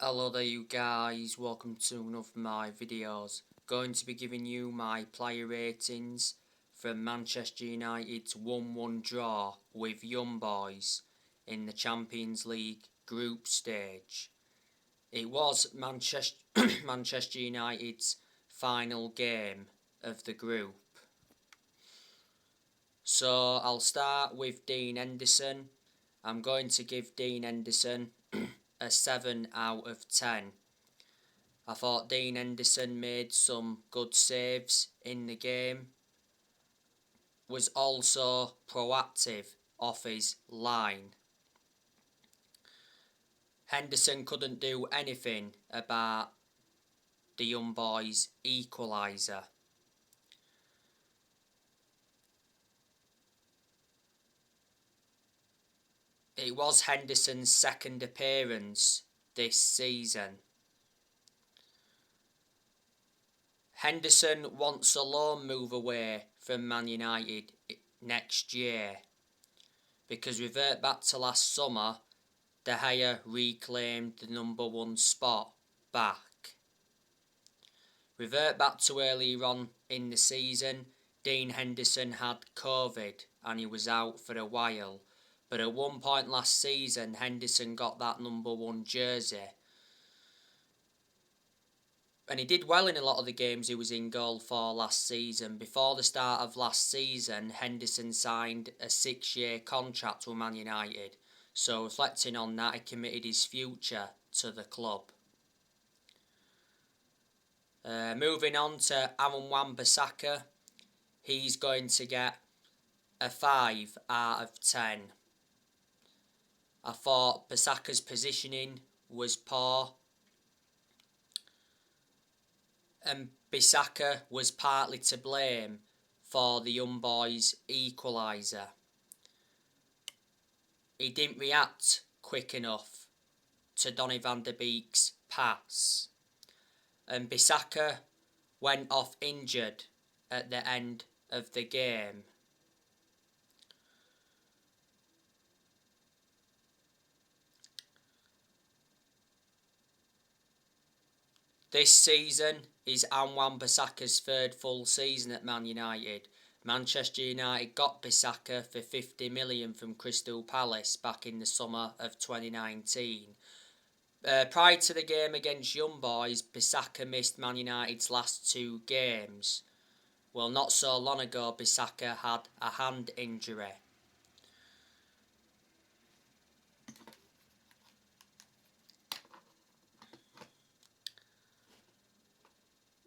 Hello there you guys, welcome to one of my videos. Going to be giving you my player ratings from Manchester United's 1-1 draw with Young Boys in the Champions League group stage. It was Manchester United's final game of the group. So I'll start with Dean Henderson. I'm going to give Dean Henderson a 7 out of 10. I thought Dean Henderson made some good saves in the game. Was also proactive off his line. Henderson couldn't do anything about the Young Boys' equaliser. It was Henderson's second appearance this season. Henderson wants a loan move away from Man United next year, because revert back to last summer, De Gea reclaimed the number 1 spot back. Revert back to earlier on in the season, Dean Henderson had COVID and he was out for a while. But at one point last season, Henderson got that number 1 jersey. And he did well in a lot of the games he was in goal for last season. Before the start of last season, Henderson signed a 6-year contract with Man United. So reflecting on that, he committed his future to the club. Moving on to Aaron Wan-Bissaka, he's going to get a 5 out of 10. I thought Bissaka's positioning was poor, and Bissaka was partly to blame for the Young Boys' equaliser. He didn't react quick enough to Donny van de Beek's pass, and Bissaka went off injured at the end of the game. This season is Aaron Wan-Bissaka's third full season at Man United. Manchester United got Bissaka for 50 million from Crystal Palace back in the summer of 2019. Prior to the game against Young Boys, Bissaka missed Man United's last 2 games. Well, not so long ago, Bissaka had a hand injury.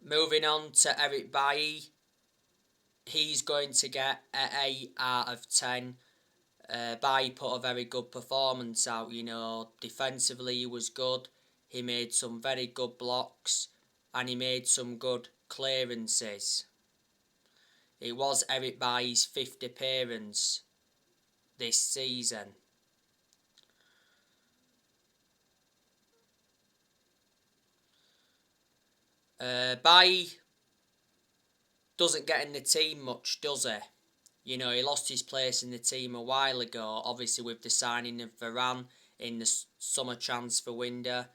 Moving on to Eric Bailly, he's going to get an 8 out of 10. Bailly put a very good performance out, defensively he was good, he made some very good blocks and he made some good clearances. It was Eric Bailly's 5th appearance this season. Bailly doesn't get in the team much, does he? He lost his place in the team a while ago, obviously with the signing of Varane in the summer transfer window.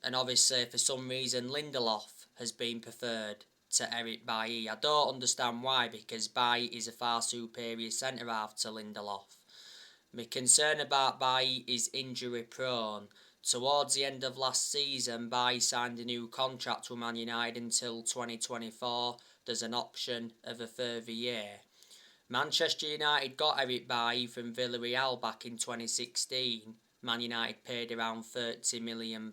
And obviously, for some reason, Lindelof has been preferred to Eric Bailly. I don't understand why, because Bailly is a far superior centre-half to Lindelof. My concern about Bailly is injury prone. Towards the end of last season, Bailly signed a new contract with Man United until 2024. There's an option of a further year. Manchester United got Eric Bailly from Villarreal back in 2016. Man United paid around £30 million.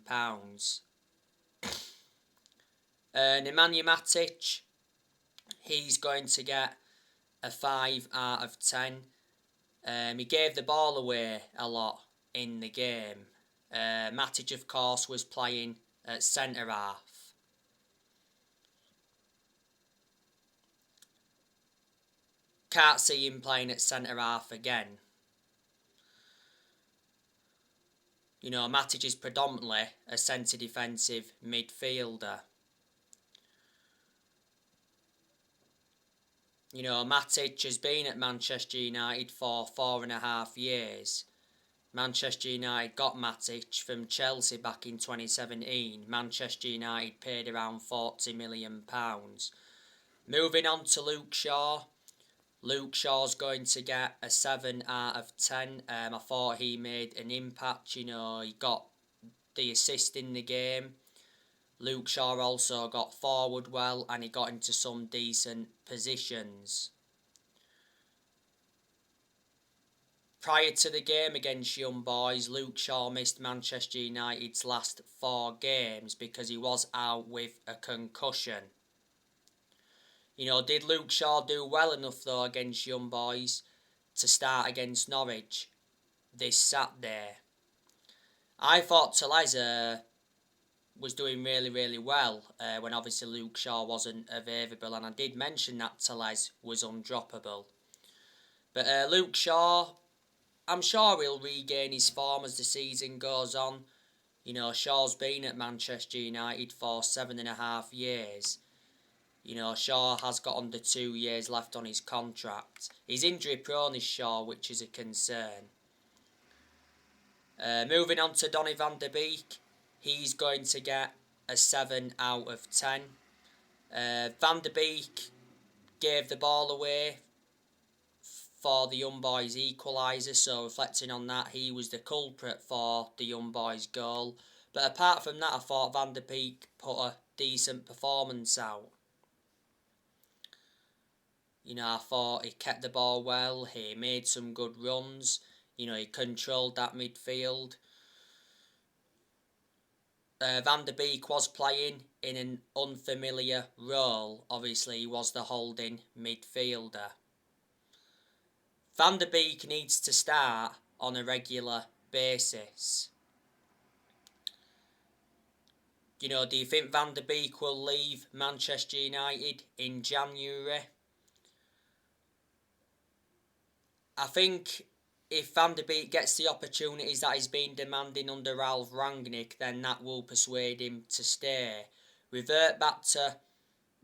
Nemanja Matic, he's going to get a 5 out of 10. He gave the ball away a lot in the game. Matic, of course, was playing at centre-half. Can't see him playing at centre-half again. Matic is predominantly a centre-defensive midfielder. Matic has been at Manchester United for 4.5 years. Manchester United got Matic from Chelsea back in 2017. Manchester United paid around £40 million. Moving on to Luke Shaw. Luke Shaw's going to get a 7 out of 10. I thought he made an impact. He got the assist in the game. Luke Shaw also got forward well and he got into some decent positions. Prior to the game against Young Boys, Luke Shaw missed Manchester United's last 4 games because he was out with a concussion. Did Luke Shaw do well enough though against Young Boys to start against Norwich this Saturday? I thought Theresa was doing really, really well when obviously Luke Shaw wasn't available, and I did mention that Theresa was undroppable. But Luke Shaw, I'm sure he'll regain his form as the season goes on. Shaw's been at Manchester United for 7.5 years. Shaw has got under 2 years left on his contract. He's injury prone, is Shaw, which is a concern. Moving on to Donny van de Beek. He's going to get a 7 out of 10. Van de Beek gave the ball away for the Young Boys equaliser, so reflecting on that, he was the culprit for the Young Boys goal. But apart from that, I thought Van de Beek put a decent performance out. I thought he kept the ball well, he made some good runs, he controlled that midfield. Van de Beek was playing in an unfamiliar role. Obviously, he was the holding midfielder. Van de Beek needs to start on a regular basis. Do you think Van de Beek will leave Manchester United in January? I think if Van de Beek gets the opportunities that he's been demanding under Ralf Rangnick, then that will persuade him to stay. Revert back to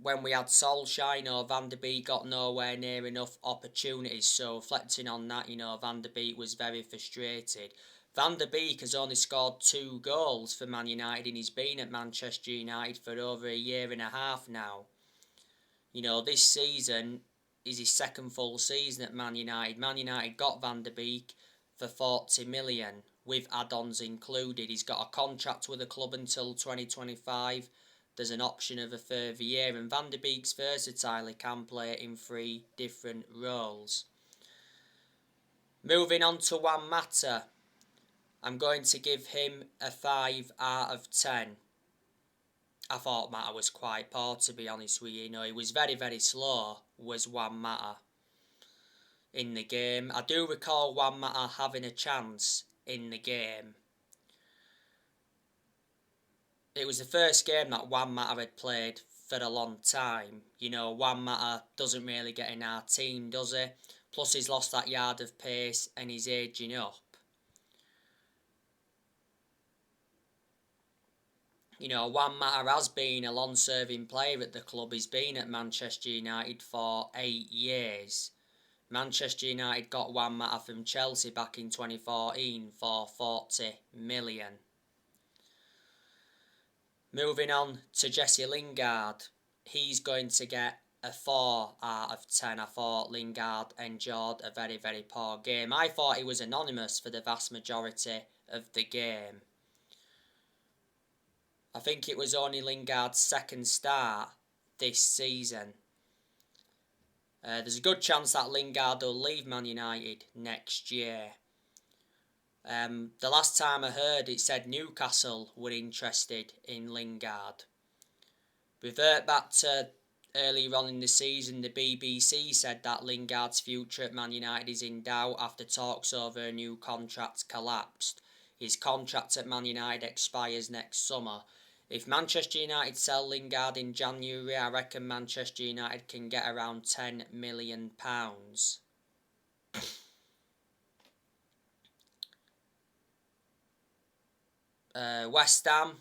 when we had Solskjaer, Van de Beek got nowhere near enough opportunities, so reflecting on that, Van de Beek was very frustrated. Van de Beek has only scored 2 goals for Man United and he's been at Manchester United for over a year and a half now. This season is his second full season at Man United. Man United got Van de Beek for 40 million, with add-ons included. He's got a contract with the club until 2025. There's an option of a further year, and Van de Beek's versatile. He can play in 3 different roles. Moving on to Juan Mata, I'm going to give him a 5 out of 10. I thought Mata was quite poor, to be honest with you. He was very, very slow, was Juan Mata, in the game. I do recall Juan Mata having a chance in the game. It was the first game that Juan Mata had played for a long time. Juan Mata doesn't really get in our team, does he? Plus he's lost that yard of pace and he's ageing up. Juan Mata has been a long-serving player at the club. He's been at Manchester United for 8 years. Manchester United got Juan Mata from Chelsea back in 2014 for 40 million. Moving on to Jesse Lingard. He's going to get a 4 out of 10. I thought Lingard endured a very, very poor game. I thought he was anonymous for the vast majority of the game. I think it was only Lingard's second start this season. There's a good chance that Lingard will leave Man United next year. The last time I heard, it said Newcastle were interested in Lingard. Revert back to earlier on in the season, the BBC said that Lingard's future at Man United is in doubt after talks over a new contract collapsed. His contract at Man United expires next summer. If Manchester United sell Lingard in January, I reckon Manchester United can get around £10 million. West Ham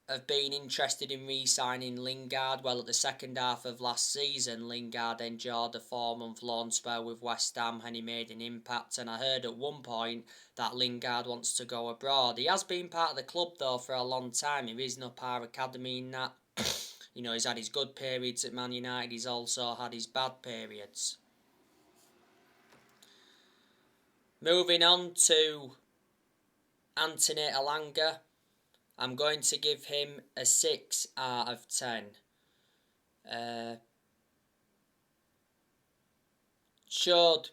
have been interested in re-signing Lingard. Well, at the second half of last season, Lingard endured a 4-month loan spell with West Ham and he made an impact. And I heard at one point that Lingard wants to go abroad. He has been part of the club though for a long time. He risen up our academy in that. You know, he's had his good periods at Man United. He's also had his bad periods. Moving on to Anthony Elanga. I'm going to give him a 6 out of 10. Showed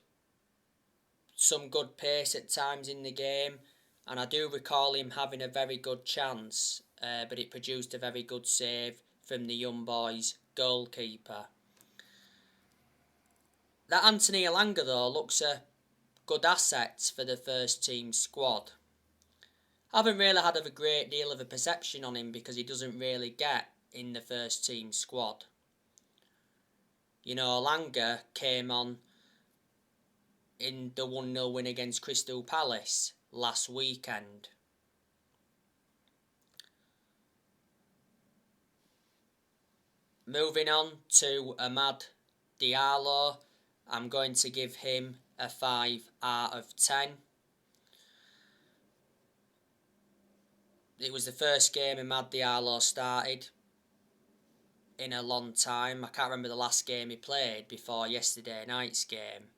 some good pace at times in the game, and I do recall him having a very good chance, but it produced a very good save from the young boys' goalkeeper. That Anthony Elanga though looks a good asset for the first team squad. I haven't really had a great deal of a perception on him because he doesn't really get in the first team squad. You know, Elanga came on in the 1-0 win against Crystal Palace last weekend. Moving on to Amad Diallo, I'm going to give him a 5 out of 10. It was the first game Amad Diallo started in a long time. I can't remember the last game he played before yesterday night's game.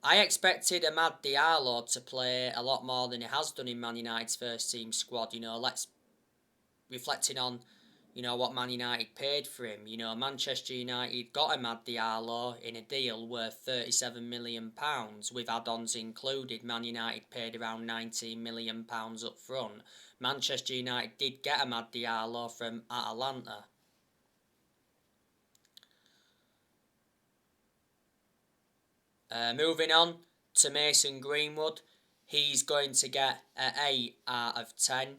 I expected Amad Diallo to play a lot more than he has done in Man United's first team squad. You know, reflecting on, you know, what Man United paid for him. You know, Manchester United got Amad Diallo in a deal worth £37 million with add-ons included. Man United paid around £19 million up front. Manchester United did get Amad Diallo from Atalanta. Moving on to Mason Greenwood, he's going to get an 8 out of 10.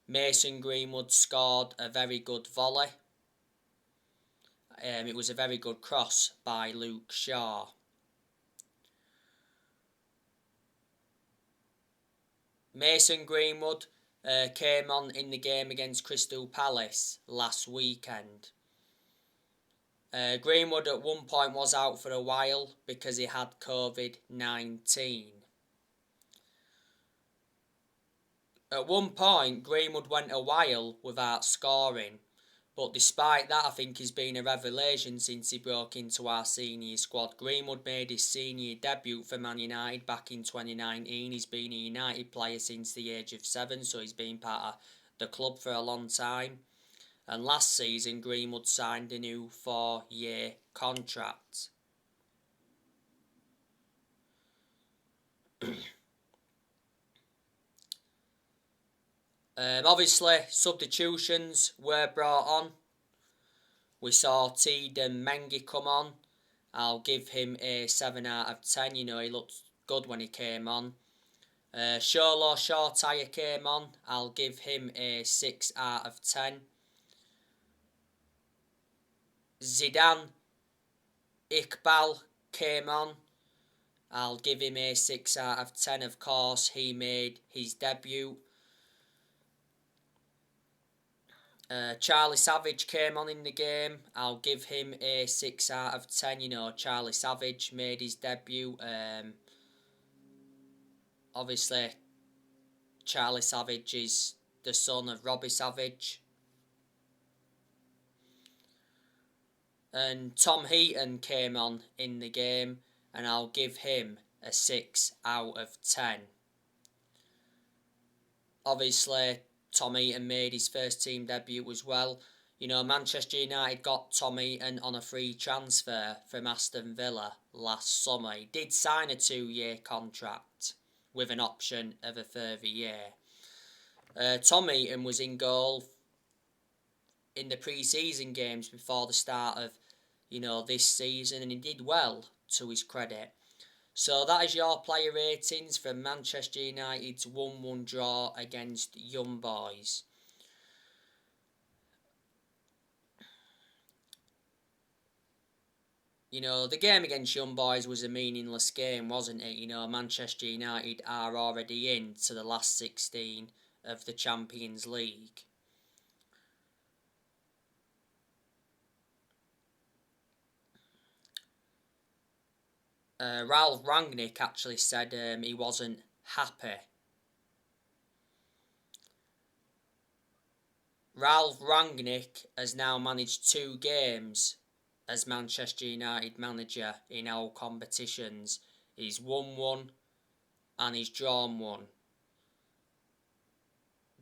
Mason Greenwood scored a very good volley. It was a very good cross by Luke Shaw. Mason Greenwood came on in the game against Crystal Palace last weekend. Greenwood at one point was out for a while because he had COVID-19. At one point, Greenwood went a while without scoring, but despite that, I think he's been a revelation since he broke into our senior squad. Greenwood made his senior debut for Man United back in 2019. He's been a United player since the age of 7, so he's been part of the club for a long time. And last season, Greenwood signed a new 4-year contract. Obviously, substitutions were brought on. We saw Tiedemann Mengi come on. I'll give him a 7 out of 10. You know, he looked good when he came on. Sholo Shortire came on. I'll give him a 6 out of 10. Zidane Iqbal came on. I'll give him a 6 out of 10. Of course, he made his debut. Charlie Savage came on in the game. I'll give him a 6 out of 10. You know, Charlie Savage made his debut. Obviously, Charlie Savage is the son of Robbie Savage. And Tom Heaton came on in the game, and I'll give him a 6 out of 10. Obviously, Tom Heaton made his first team debut as well. You know, Manchester United got Tom Heaton on a free transfer from Aston Villa last summer. He did sign a 2-year contract with an option of a further year. Tom Heaton was in goal in the pre-season games before the start of, you know, this season, and he did well, to his credit. So that is your player ratings from Manchester United's 1-1 draw against Young Boys. You know, the game against Young Boys was a meaningless game, wasn't it? You know, Manchester United are already in to the last 16 of the Champions League. Ralf Rangnick actually said he wasn't happy. Ralf Rangnick has now managed 2 games as Manchester United manager in all competitions. He's won 1 and he's drawn 1.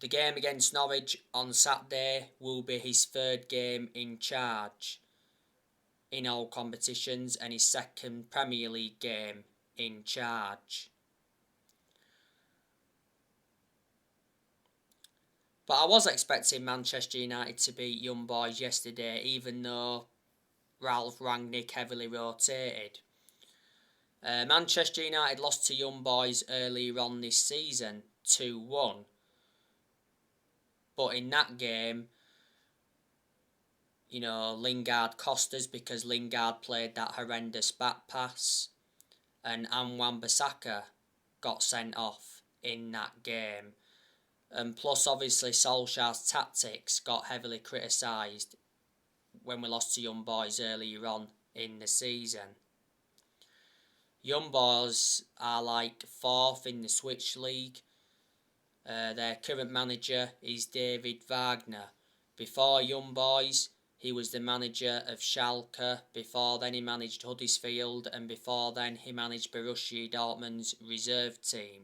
The game against Norwich on Saturday will be his 3rd game in charge in all competitions and his 2nd Premier League game in charge. But I was expecting Manchester United to beat Young Boys yesterday, even though Ralf Rangnick heavily rotated. Manchester United lost to Young Boys earlier on this season, 2-1. But in that game, Lingard cost us because Lingard played that horrendous back pass. And Wan-Bissaka got sent off in that game. And plus, obviously, Solskjaer's tactics got heavily criticised when we lost to Young Boys earlier on in the season. Young Boys are like 4th in the Switch League. Their current manager is David Wagner. Before Young Boys, he was the manager of Schalke. Before then, he managed Huddersfield. And before then, he managed Borussia Dortmund's reserve team.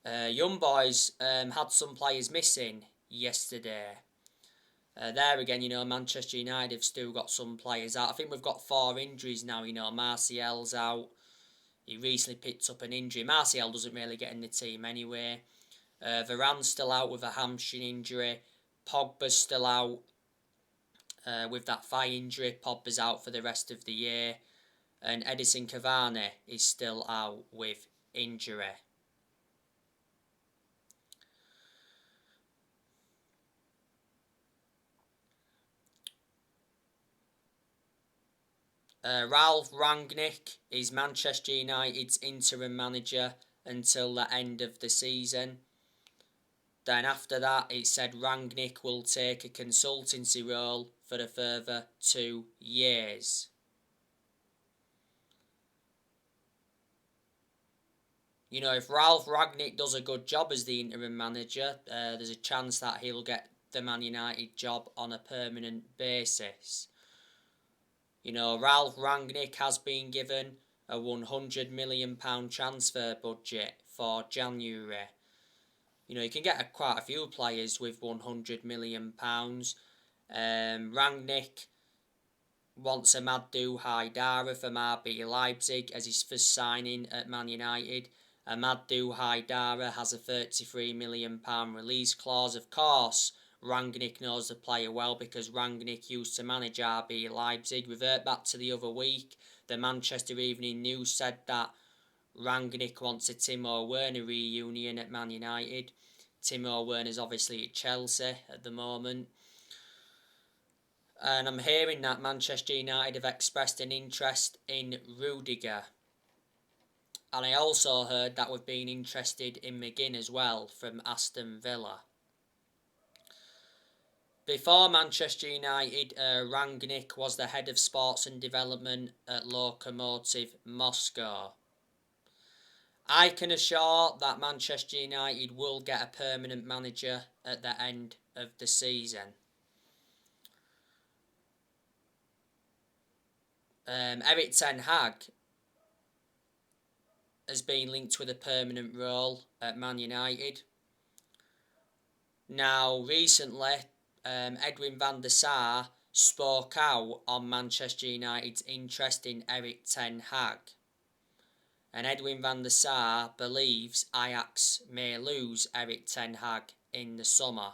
Young Boys had some players missing yesterday. There again, Manchester United have still got some players out. I think we've got 4 injuries now. Martial's out. He recently picked up an injury. Martial doesn't really get in the team anyway. Varane's still out with a hamstring injury. Pogba's still out with that thigh injury. Pogba's out for the rest of the year. And Edinson Cavani is still out with injury. Ralf Rangnick is Manchester United's interim manager until the end of the season. Then after that, it said Rangnick will take a consultancy role for a further 2 years. If Ralf Rangnick does a good job as the interim manager, there's a chance that he'll get the Man United job on a permanent basis. Ralf Rangnick has been given a £100 million transfer budget for January. You can get quite a few players with £100 million. Rangnick wants Amadou Haidara from RB Leipzig as his first signing at Man United. Amadou Haidara has a £33 million release clause. Of course, Rangnick knows the player well because Rangnick used to manage RB Leipzig. Revert back to the other week, the Manchester Evening News said that Rangnick wants a Timo Werner reunion at Man United. Timo Werner's obviously at Chelsea at the moment. And I'm hearing that Manchester United have expressed an interest in Rudiger. And I also heard that we've been interested in McGinn as well from Aston Villa. Before Manchester United, Rangnick was the head of sports and development at Lokomotiv Moscow. I can assure that Manchester United will get a permanent manager at the end of the season. Erik ten Hag has been linked with a permanent role at Man United. Now, recently, Edwin van der Sar spoke out on Manchester United's interest in Erik ten Hag. And Edwin van der Sar believes Ajax may lose Erik ten Hag in the summer.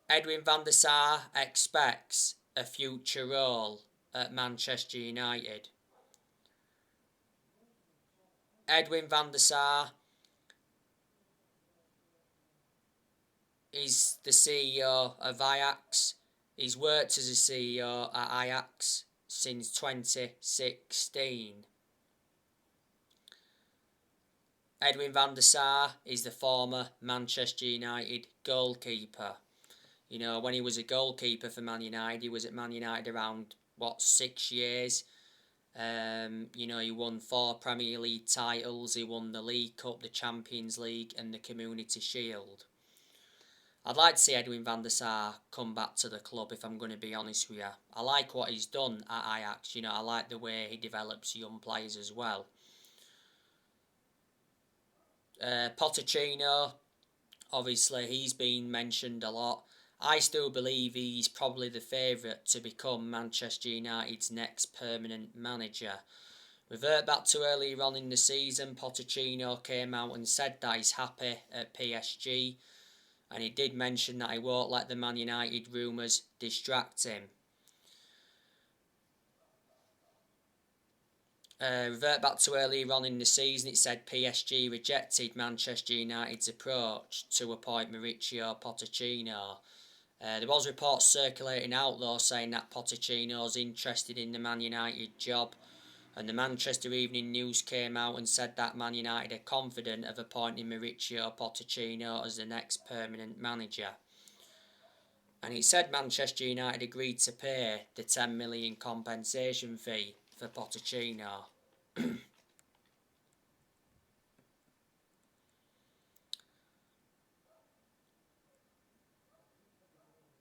Edwin van der Sar expects a future role at Manchester United. Edwin van der Sar is the CEO of Ajax. He's worked as a CEO at Ajax since 2016. Edwin van der Sar is the former Manchester United goalkeeper. You know, when he was a goalkeeper for Man United, he was at Man United around, 6 years. You know, he won 4 Premier League titles. He won the League Cup, the Champions League and the Community Shield. I'd like to see Edwin van der Sar come back to the club, if I'm going to be honest with you. I like what he's done at Ajax. You know, I like the way he develops young players as well. Pochettino, obviously, he's been mentioned a lot. I still believe he's probably the favourite to become Manchester United's next permanent manager. Revert back to earlier on in the season, Pochettino came out and said that he's happy at PSG, and he did mention that he won't let the Man United rumours distract him. Revert back to earlier on in the season, it said PSG rejected Manchester United's approach to appoint Mauricio Pochettino. There was reports circulating out though saying that Pochettino's interested in the Man United job, and the Manchester Evening News came out and said that Man United are confident of appointing Mauricio Pochettino as the next permanent manager. And it said Manchester United agreed to pay the 10 million compensation fee for Pochettino.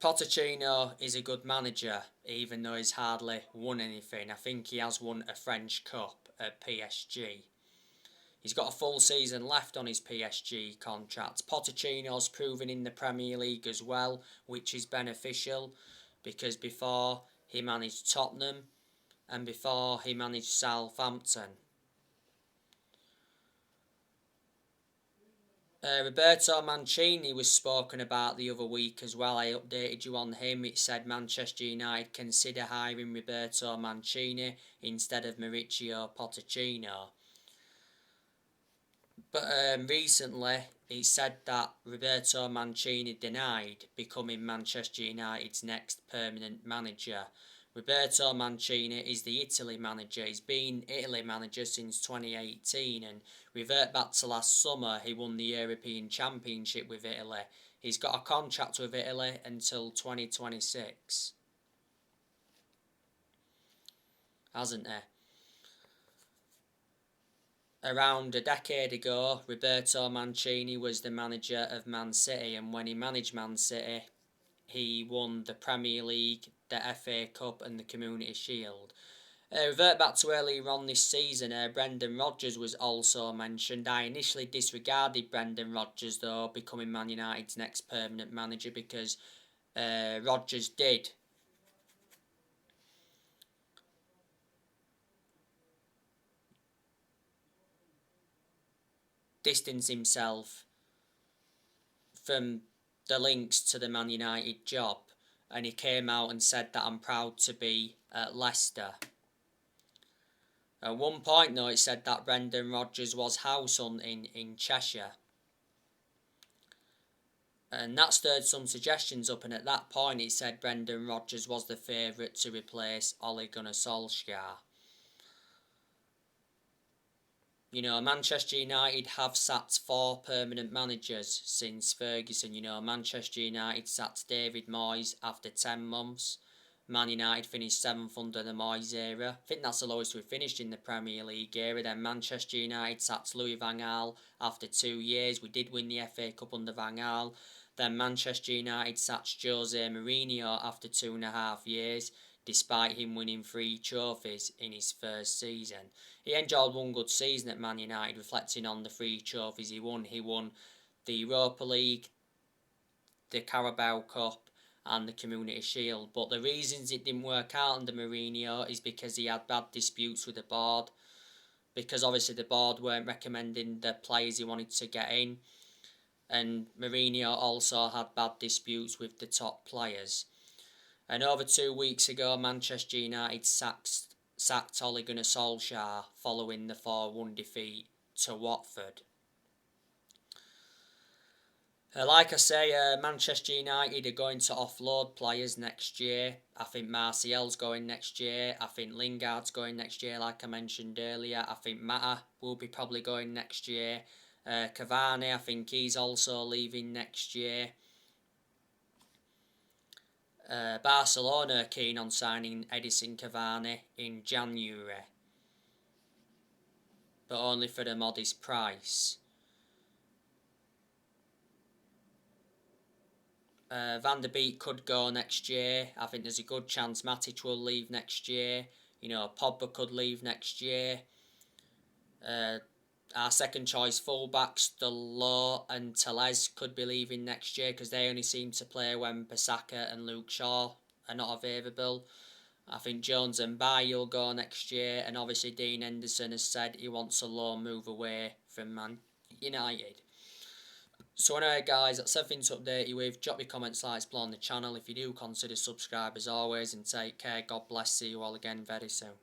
Pochettino is a good manager, even though he's hardly won anything. I think he has won a French Cup at PSG. He's got a full season left on his PSG contract. Pochettino's proven in the Premier League as well, which is beneficial, because before he managed Tottenham and before he managed Southampton. Roberto Mancini was spoken about the other week as well. I updated you on him. It said Manchester United consider hiring Roberto Mancini instead of Mauricio Pochettino. But recently, it said that Roberto Mancini denied becoming Manchester United's next permanent manager. Roberto Mancini is the Italy manager. He's been Italy manager since 2018, and revert back to last summer, he won the European Championship with Italy. He's got a contract with Italy until 2026. Hasn't he? Around a decade ago, Roberto Mancini was the manager of Man City, and when he managed Man City, he won the Premier League, the FA Cup and the Community Shield. Revert back to earlier on this season, Brendan Rodgers was also mentioned. I initially disregarded Brendan Rodgers though, becoming Man United's next permanent manager, because Rodgers did distance himself from the links to the Man United job, and he came out and said that I'm proud to be at Leicester. At one point though, it said that Brendan Rodgers was house hunting in Cheshire, and that stirred some suggestions up, and at that point it said Brendan Rodgers was the favourite to replace Ole Gunnar Solskjaer. You know, Manchester United have sacked 4 permanent managers since Ferguson. You know, Manchester United sacked David Moyes after 10 months. Man United finished 7th under the Moyes era. I think that's the lowest we've finished in the Premier League era. Then Manchester United sacked Louis van Gaal after 2 years. We did win the FA Cup under Van Gaal. Then Manchester United sacked Jose Mourinho after 2.5 years, despite him winning 3 trophies in his first season. He enjoyed one good season at Man United, reflecting on the 3 trophies he won. He won the Europa League, the Carabao Cup and the Community Shield. But the reasons it didn't work out under Mourinho is because he had bad disputes with the board, because obviously the board weren't recommending the players he wanted to get in, and Mourinho also had bad disputes with the top players. And over 2 weeks ago, Manchester United sacked Ole Gunnar Solskjaer following the 4-1 defeat to Watford. Like I say, Manchester United are going to offload players next year. I think Martial's going next year. I think Lingard's going next year, like I mentioned earlier. I think Mata will be probably going next year. Cavani, I think he's also leaving next year. Barcelona are keen on signing Edinson Cavani in January, but only for a modest price. Van der Beek could go next year. I think there's a good chance Matic will leave next year. You know, Pogba could leave next year. Our second choice fullbacks, Dalot and Telles, could be leaving next year because they only seem to play when Bissaka and Luke Shaw are not available. I think Jones and Bailly will go next year, and obviously Dean Henderson has said he wants a loan move away from Man United. So anyway guys, that's everything to update you with. Drop your comments, likes, below on the channel. If you do, consider subscribe as always, and take care. God bless. See you all again very soon.